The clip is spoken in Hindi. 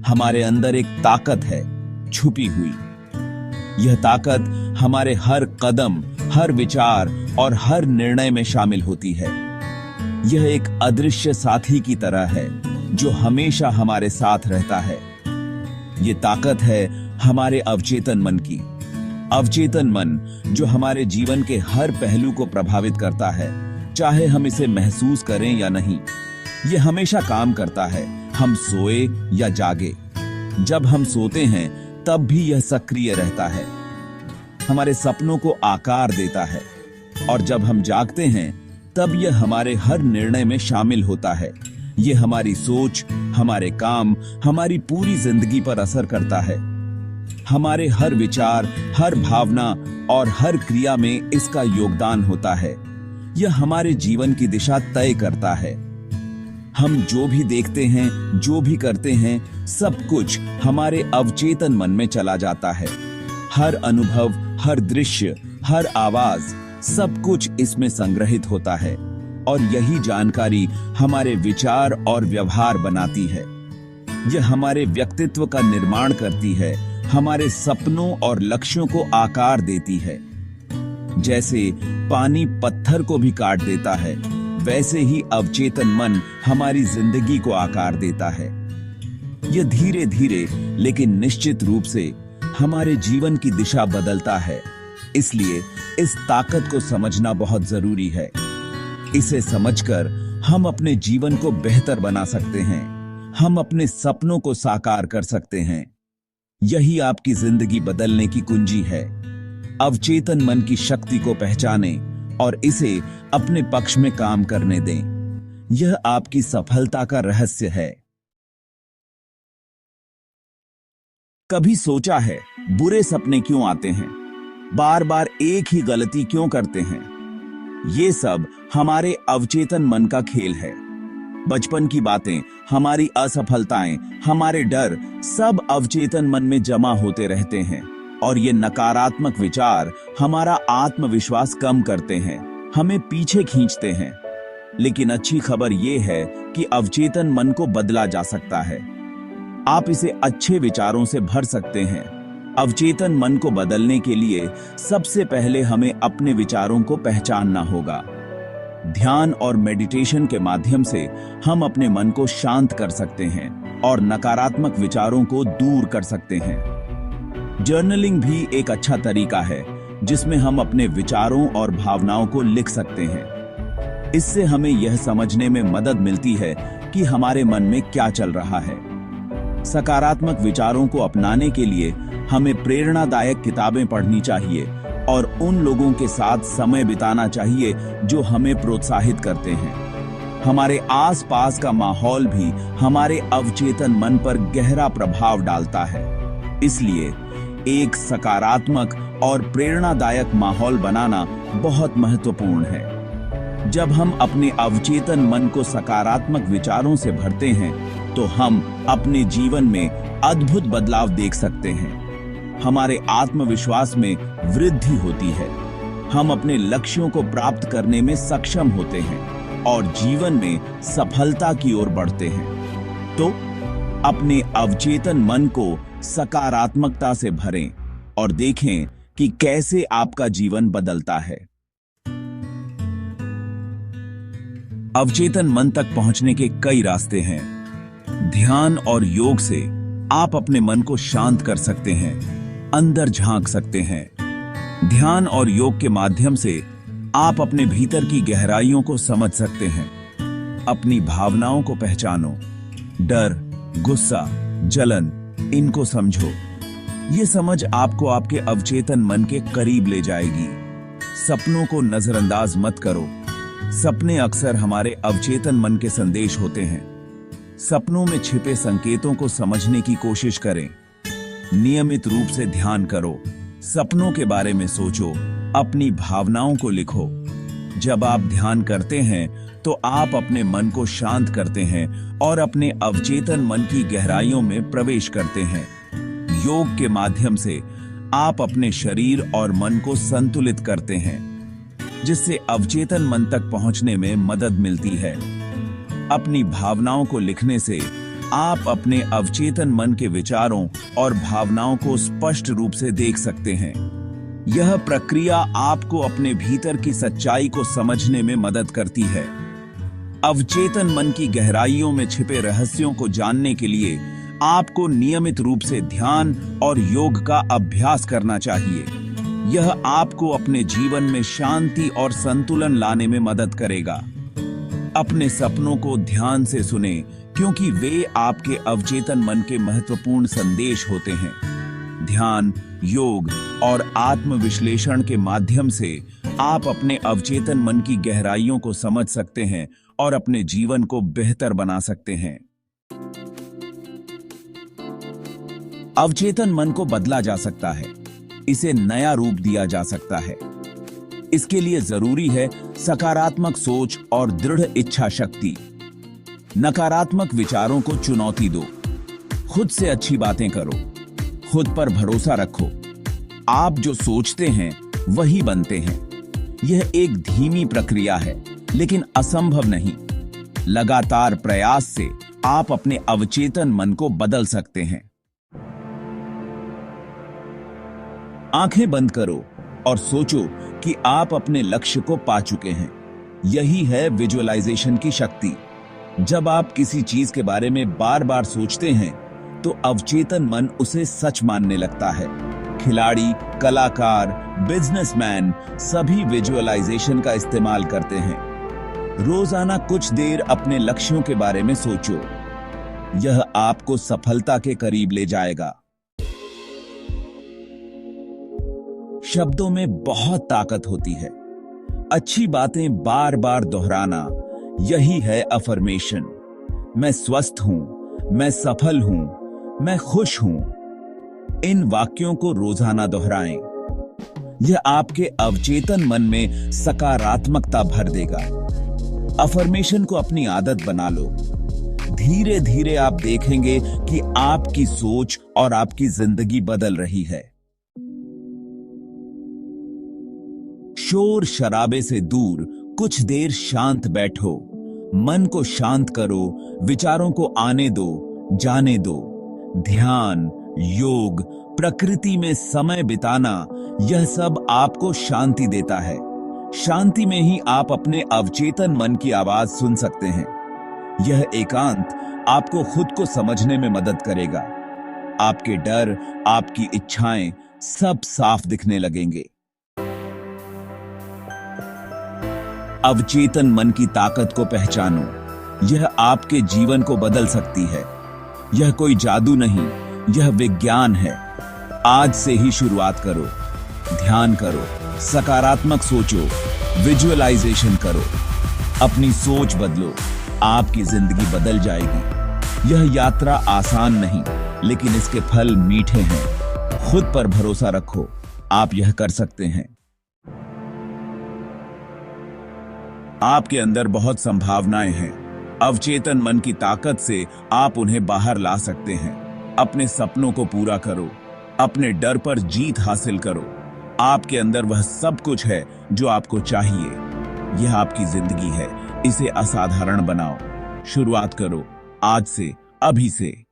हमारे अंदर एक ताकत है छुपी हुई। यह ताकत हमारे हर कदम, हर विचार और हर निर्णय में शामिल होती है। यह एक अदृश्य साथी की तरह है जो हमेशा हमारे साथ रहता है। यह ताकत है हमारे अवचेतन मन की। अवचेतन मन जो हमारे जीवन के हर पहलू को प्रभावित करता है, चाहे हम इसे महसूस करें या नहीं। यह हमेशा काम करता है, हम सोए या जागे। जब हम सोते हैं तब भी यह सक्रिय रहता है, हमारे सपनों को आकार देता है, और जब हम जागते हैं तब यह हमारे हर निर्णय में शामिल होता है। यह हमारी सोच, हमारे काम, हमारी पूरी जिंदगी पर असर करता है। हमारे हर विचार, हर भावना और हर क्रिया में इसका योगदान होता है। यह हमारे जीवन की दिशा तय करता है। हम जो भी देखते हैं, जो भी करते हैं, सब कुछ हमारे अवचेतन मन में चला जाता है। हर अनुभव, हर दृश्य, हर आवाज, सब कुछ इसमें संग्रहित होता है, और यही जानकारी हमारे विचार और व्यवहार बनाती है। यह हमारे व्यक्तित्व का निर्माण करती है, हमारे सपनों और लक्ष्यों को आकार देती है। जैसे पानी पत्थर को भी काट देता है, वैसे ही अवचेतन मन हमारी जिंदगी को आकार देता है। यह धीरे धीरे लेकिन निश्चित रूप से हमारे जीवन की दिशा बदलता है। इसलिए इस ताकत को समझना बहुत जरूरी है। इसे समझकर हम अपने जीवन को बेहतर बना सकते हैं, हम अपने सपनों को साकार कर सकते हैं। यही आपकी जिंदगी बदलने की कुंजी है। अवचेतन मन की शक्ति को पहचानें और इसे अपने पक्ष में काम करने दें। यह आपकी सफलता का रहस्य है। कभी सोचा है बुरे सपने क्यों आते हैं? बार बार एक ही गलती क्यों करते हैं? ये सब हमारे अवचेतन मन का खेल है। बचपन की बातें, हमारी असफलताएं, हमारे डर, सब अवचेतन मन में जमा होते रहते हैं, और ये नकारात्मक विचार हमारा आत्मविश्वास कम करते हैं, हमें पीछे खींचते हैं। लेकिन अच्छी खबर यह है कि अवचेतन मन को बदला जा सकता है। आप इसे अच्छे विचारों से भर सकते हैं। अवचेतन मन को बदलने के लिए सबसे पहले हमें अपने विचारों को पहचानना होगा। ध्यान और मेडिटेशन के माध्यम से हम अपने मन को शांत कर सकते हैं और नकारात्मक विचारों को दूर कर सकते हैं। जर्नलिंग भी एक अच्छा तरीका है जिसमें हम अपने विचारों और भावनाओं को लिख सकते हैं। इससे हमें यह समझने में मदद मिलती है कि हमारे मन में क्या चल रहा है। सकारात्मक विचारों को अपनाने के लिए हमें प्रेरणादायक किताबें पढ़नी चाहिए और उन लोगों के साथ समय बिताना चाहिए जो हमें प्रोत्साहित करते हैं। हमारे आसपास का माहौल भी हमारे अवचेतन मन पर गहरा प्रभाव डालता है। इसलिए एक सकारात्मक और प्रेरणादायक माहौल बनाना बहुत महत्वपूर्ण है। जब हम अपने अवचेतन मन को सकारात्मक विचारों से भरते हैं तो हम अपने जीवन में अद्भुत बदलाव देख सकते हैं। हमारे आत्मविश्वास में वृद्धि होती है, हम अपने लक्ष्यों को प्राप्त करने में सक्षम होते हैं और जीवन में सफलता की ओर बढ़ते हैं। तो अपने अवचेतन मन को सकारात्मकता से भरें और देखें कि कैसे आपका जीवन बदलता है। अवचेतन मन तक पहुंचने के कई रास्ते हैं। ध्यान और योग से आप अपने मन को शांत कर सकते हैं, अंदर झांक सकते हैं। ध्यान और योग के माध्यम से आप अपने भीतर की गहराइयों को समझ सकते हैं। अपनी भावनाओं को पहचानो, डर, गुस्सा, जलन, इनको समझो। ये समझ आपको आपके अवचेतन मन के करीब ले जाएगी। सपनों को नजरअंदाज मत करो। सपने अक्सर हमारे अवचेतन मन के संदेश होते हैं। सपनों में छिपे संकेतों को समझने की कोशिश करें। नियमित रूप से ध्यान करो, सपनों के बारे में सोचो, अपनी भावनाओं को लिखो। जब आप ध्यान करते हैं तो आप अपने मन को शांत करते हैं और अपने अवचेतन मन की गहराइयों में प्रवेश करते हैं। योग के माध्यम से आप अपने शरीर और मन को संतुलित करते हैं, जिससे अवचेतन मन तक पहुंचने में मदद मिलती है। अपनी भावनाओं को लिखने से आप अपने अवचेतन मन के विचारों और भावनाओं को स्पष्ट रूप से देख सकते हैं। यह प्रक्रिया आपको अपने भीतर की सच्चाई को समझने में मदद करती है। अवचेतन मन की गहराइयों में छिपे रहस्यों को जानने के लिए आपको नियमित रूप से ध्यान और योग का अभ्यास करना चाहिए। यह आपको अपने जीवन में शांति और संतुलन लाने में मदद करेगा। अपने सपनों को ध्यान से सुने, क्योंकि वे आपके अवचेतन मन के महत्वपूर्ण संदेश होते हैं। ध्यान, योग और आत्मविश्लेषण के माध्यम से आप अपने अवचेतन मन की गहराइयों को समझ सकते हैं और अपने जीवन को बेहतर बना सकते हैं। अवचेतन मन को बदला जा सकता है, इसे नया रूप दिया जा सकता है। इसके लिए जरूरी है सकारात्मक सोच और दृढ़ इच्छा शक्ति। नकारात्मक विचारों को चुनौती दो, खुद से अच्छी बातें करो, खुद पर भरोसा रखो। आप जो सोचते हैं वही बनते हैं। यह एक धीमी प्रक्रिया है, लेकिन असंभव नहीं। लगातार प्रयास से आप अपने अवचेतन मन को बदल सकते हैं। आंखें बंद करो और सोचो कि आप अपने लक्ष्य को पा चुके हैं। यही है विजुअलाइजेशन की शक्ति। जब आप किसी चीज के बारे में बार बार सोचते हैं तो अवचेतन मन उसे सच मानने लगता है। खिलाड़ी, कलाकार, बिजनेसमैन सभी विजुअलाइजेशन का इस्तेमाल करते हैं। रोजाना कुछ देर अपने लक्ष्यों के बारे में सोचो। यह आपको सफलता के करीब ले जाएगा। शब्दों में बहुत ताकत होती है। अच्छी बातें बार बार दोहराना, यही है अफर्मेशन। मैं स्वस्थ हूं, मैं सफल हूं, मैं खुश हूं। इन वाक्यों को रोजाना दोहराएं। यह आपके अवचेतन मन में सकारात्मकता भर देगा। अफर्मेशन को अपनी आदत बना लो। धीरे धीरे आप देखेंगे कि आपकी सोच और आपकी जिंदगी बदल रही है। शोर शराबे से दूर कुछ देर शांत बैठो। मन को शांत करो, विचारों को आने दो, जाने दो। ध्यान, योग, प्रकृति में समय बिताना, यह सब आपको शांति देता है। शांति में ही आप अपने अवचेतन मन की आवाज सुन सकते हैं। यह एकांत आपको खुद को समझने में मदद करेगा। आपके डर, आपकी इच्छाएं सब साफ दिखने लगेंगे। अवचेतन मन की ताकत को पहचानो। यह आपके जीवन को बदल सकती है। यह कोई जादू नहीं, यह विज्ञान है। आज से ही शुरुआत करो। ध्यान करो, सकारात्मक सोचो, विजुअलाइजेशन करो। अपनी सोच बदलो, आपकी जिंदगी बदल जाएगी। यह यात्रा आसान नहीं, लेकिन इसके फल मीठे हैं। खुद पर भरोसा रखो, आप यह कर सकते हैं। आपके अंदर बहुत संभावनाएं हैं। अवचेतन मन की ताकत से आप उन्हें बाहर ला सकते हैं। अपने सपनों को पूरा करो, अपने डर पर जीत हासिल करो। आपके अंदर वह सब कुछ है जो आपको चाहिए। यह आपकी जिंदगी है, इसे असाधारण बनाओ। शुरुआत करो आज से, अभी से।